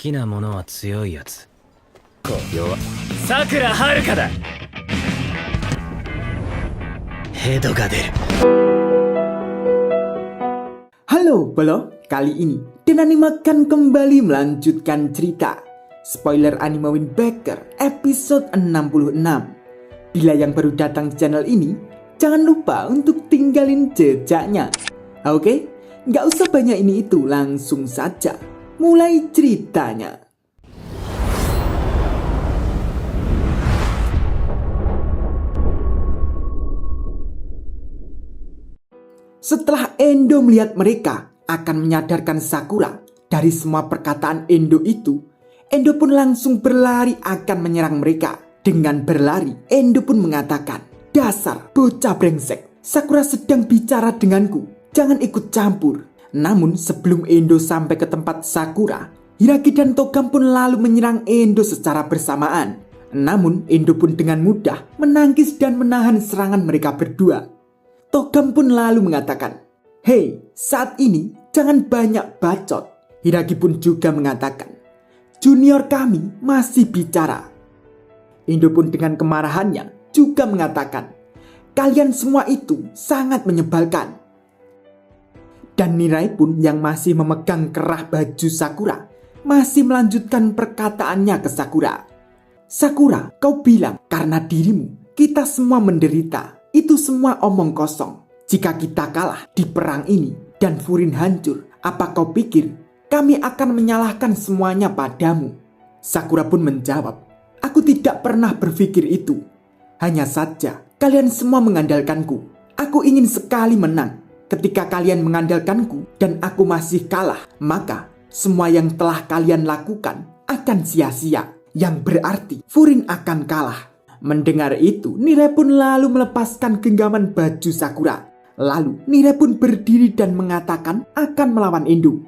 きなものは強いやつ。弱さくらはるかだ。ヘドが出る。 Halo Bolo, kali ini Dan Anime akan kembali melanjutkan cerita Spoiler Anime Windbreaker episode 66. Bila yang baru datang di channel ini, jangan lupa untuk tinggalin jejaknya. Oke, nggak usah banyak ini itu, langsung saja mulai ceritanya. Setelah Endo melihat mereka akan menyadarkan Sakura dari semua perkataan Endo itu, Endo pun langsung berlari akan menyerang mereka. Dengan berlari, Endo pun mengatakan, "Dasar bocah brengsek, Sakura sedang bicara denganku, jangan ikut campur." Namun sebelum Endo sampai ke tempat Sakura, Hiragi dan Togam pun lalu menyerang Endo secara bersamaan. Namun Endo pun dengan mudah menangkis dan menahan serangan mereka berdua. Togam pun lalu mengatakan, "Hei, saat ini jangan banyak bacot." Hiragi pun juga mengatakan, "Junior kami masih bicara." Endo pun dengan kemarahannya juga mengatakan, "Kalian semua itu sangat menyebalkan." Dan Nirai pun yang masih memegang kerah baju Sakura masih melanjutkan perkataannya ke Sakura. "Sakura, kau bilang karena dirimu kita semua menderita. Itu semua omong kosong. Jika kita kalah di perang ini dan Furin hancur, apa kau pikir kami akan menyalahkan semuanya padamu?" Sakura pun menjawab, "Aku tidak pernah berpikir itu. Hanya saja kalian semua mengandalkanku. Aku ingin sekali menang. Ketika kalian mengandalkanku dan aku masih kalah, maka semua yang telah kalian lakukan akan sia-sia. Yang berarti Furin akan kalah." Mendengar itu, Nirai pun lalu melepaskan genggaman baju Sakura. Lalu Nirai pun berdiri dan mengatakan akan melawan Endo.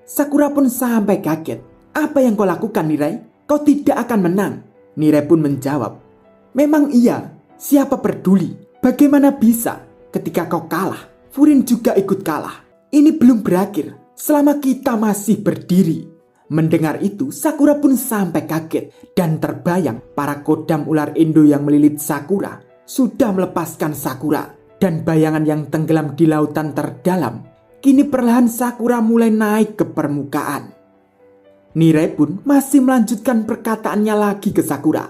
Sakura pun sampai kaget. "Apa yang kau lakukan, Nirai? Kau tidak akan menang." Nirai pun menjawab, "Memang iya, siapa peduli? Bagaimana bisa ketika kau kalah, Furin juga ikut kalah. Ini belum berakhir selama kita masih berdiri." Mendengar itu, Sakura pun sampai kaget dan terbayang para kodam ular Endo yang melilit Sakura sudah melepaskan Sakura. Dan bayangan yang tenggelam di lautan terdalam, kini perlahan Sakura mulai naik ke permukaan. Nirai pun masih melanjutkan perkataannya lagi ke Sakura.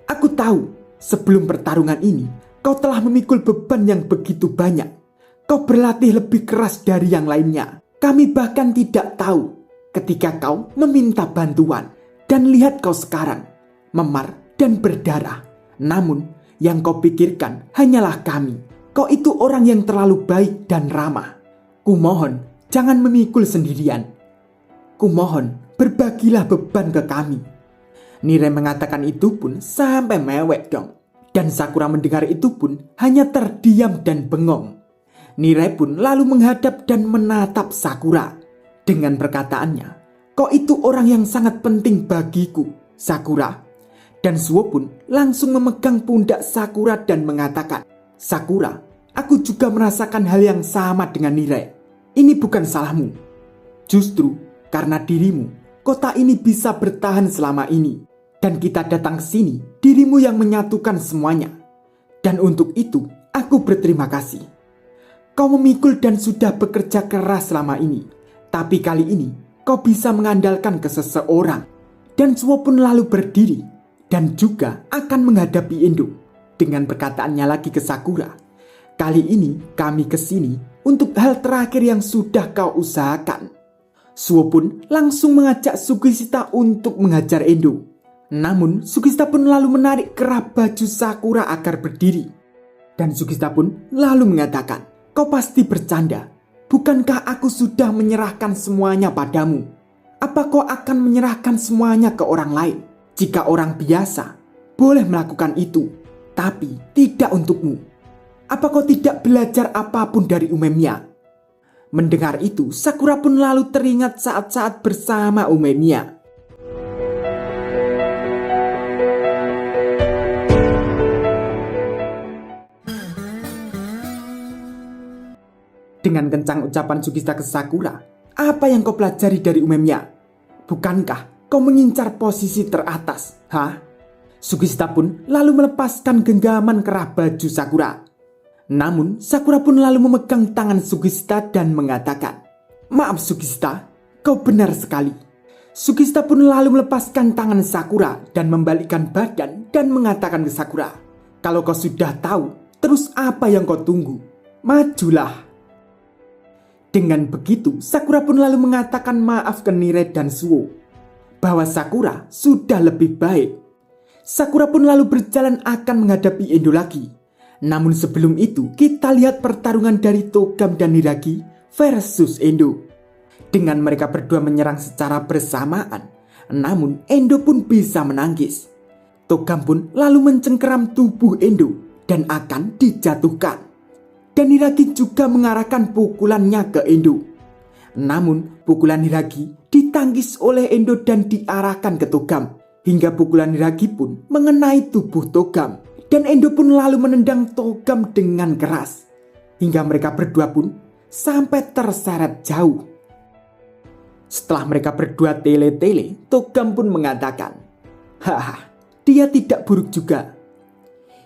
"Aku tahu sebelum pertarungan ini kau telah memikul beban yang begitu banyak. Kau berlatih lebih keras dari yang lainnya. Kami bahkan tidak tahu ketika kau meminta bantuan. Dan lihat kau sekarang, memar dan berdarah. Namun yang kau pikirkan hanyalah kami. Kau itu orang yang terlalu baik dan ramah. Kumohon jangan memikul sendirian. Kumohon berbagilah beban ke kami." Nirai mengatakan itu pun sampai mewek dong. Dan Sakura mendengar itu pun hanya terdiam dan bengong. Nirai pun lalu menghadap dan menatap Sakura. Dengan perkataannya, "Kau itu orang yang sangat penting bagiku, Sakura." Dan Suo pun langsung memegang pundak Sakura dan mengatakan, "Sakura, aku juga merasakan hal yang sama dengan Nirai. Ini bukan salahmu. Justru karena dirimu, kota ini bisa bertahan selama ini. Dan kita datang ke sini, dirimu yang menyatukan semuanya. Dan untuk itu, aku berterima kasih. Kau memikul dan sudah bekerja keras selama ini. Tapi kali ini, kau bisa mengandalkan ke seseorang." Dan Suo pun lalu berdiri dan juga akan menghadapi Endo. Dengan perkataannya lagi ke Sakura, "Kali ini kami kesini untuk hal terakhir yang sudah kau usahakan." Suo pun langsung mengajak Sugishita untuk menghajar Endo. Namun Sugishita pun lalu menarik kerah baju Sakura agar berdiri. Dan Sugishita pun lalu mengatakan, "Kau pasti bercanda. Bukankah aku sudah menyerahkan semuanya padamu? Apa kau akan menyerahkan semuanya ke orang lain? Jika orang biasa boleh melakukan itu, tapi tidak untukmu. Apa kau tidak belajar apapun dari Umemiya?" Mendengar itu, Sakura pun lalu teringat saat-saat bersama Umemiya. Dengan kencang ucapan Sugishita ke Sakura, "Apa yang kau pelajari dari Umemiya? Bukankah kau mengincar posisi teratas, hah? Sugista pun lalu melepaskan genggaman kerah baju Sakura. Namun Sakura pun lalu memegang tangan Sugista dan mengatakan, "Maaf Sugista, kau benar sekali." Sugista pun lalu melepaskan tangan Sakura dan membalikkan badan dan mengatakan ke Sakura, "Kalau kau sudah tahu, terus apa yang kau tunggu? Majulah." Dengan begitu, Sakura pun lalu mengatakan maaf ke Nire dan Suo, bahwa Sakura sudah lebih baik. Sakura pun lalu berjalan akan menghadapi Endo lagi. Namun sebelum itu, kita lihat pertarungan dari Togam dan Niragi versus Endo. Dengan mereka berdua menyerang secara bersamaan, namun Endo pun bisa menangkis. Togam pun lalu mencengkeram tubuh Endo dan akan dijatuhkan. Dan Niragi juga mengarahkan pukulannya ke Endo. Namun pukulan Niragi ditangkis oleh Endo dan diarahkan ke Togam, hingga pukulan Niragi pun mengenai tubuh Togam. Dan Endo pun lalu menendang Togam dengan keras, hingga mereka berdua pun sampai terseret jauh. Setelah mereka berdua tele-tele, Togam pun mengatakan, "Haha, dia tidak buruk juga."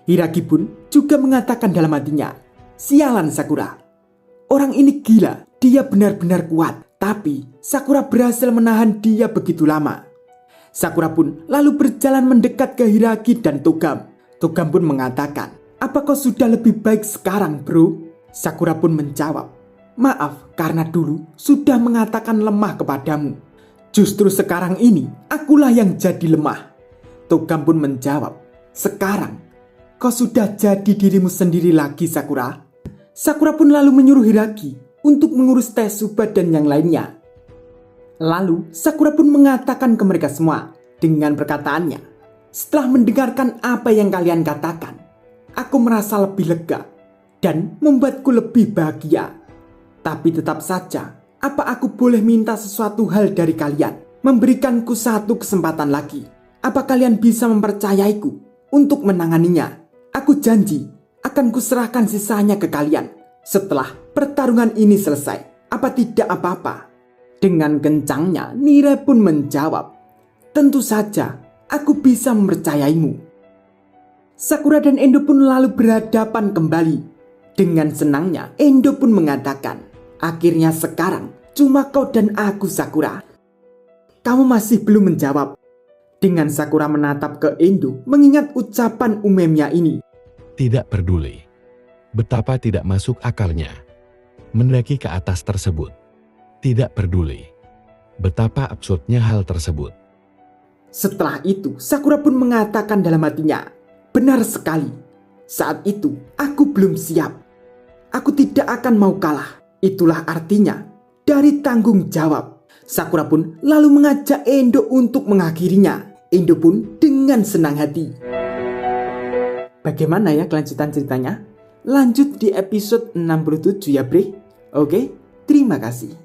Hiragi pun juga mengatakan dalam hatinya, "Sialan Sakura. Orang ini gila, dia benar-benar kuat. Tapi Sakura berhasil menahan dia begitu lama." Sakura pun lalu berjalan mendekat ke Hiragi dan Togam. Togam pun mengatakan, "Apa kau sudah lebih baik sekarang, bro?" Sakura pun menjawab, "Maaf karena dulu sudah mengatakan lemah kepadamu. Justru sekarang ini akulah yang jadi lemah." Togam pun menjawab, "Sekarang kau sudah jadi dirimu sendiri lagi, Sakura." Sakura pun lalu menyuruh Hiragi untuk mengurus Tetsuba dan yang lainnya. Lalu Sakura pun mengatakan ke mereka semua dengan perkataannya, "Setelah mendengarkan apa yang kalian katakan, aku merasa lebih lega dan membuatku lebih bahagia. Tapi tetap saja, apa aku boleh minta sesuatu hal dari kalian? Memberikanku satu kesempatan lagi. Apa kalian bisa mempercayaiku untuk menanganinya? Aku janji akan kuserahkan sisanya ke kalian setelah pertarungan ini selesai. Apa tidak apa-apa?" Dengan kencangnya, Nire pun menjawab, "Tentu saja, aku bisa mempercayaimu." Sakura dan Endo pun lalu berhadapan kembali. Dengan senangnya, Endo pun mengatakan, "Akhirnya sekarang cuma kau dan aku, Sakura." "Kamu masih belum menjawab." Dengan Sakura menatap ke Endo mengingat ucapan umemnya ini. Tidak peduli betapa tidak masuk akalnya mendaki ke atas tersebut. Tidak peduli betapa absurdnya hal tersebut. Setelah itu, Sakura pun mengatakan dalam hatinya, "Benar sekali. Saat itu, aku belum siap. Aku tidak akan mau kalah. Itulah artinya dari tanggung jawab." Sakura pun lalu mengajak Endo untuk mengakhirinya. Endo pun dengan senang hati. Bagaimana ya kelanjutan ceritanya? Lanjut di episode 67 ya bre. Oke, terima kasih.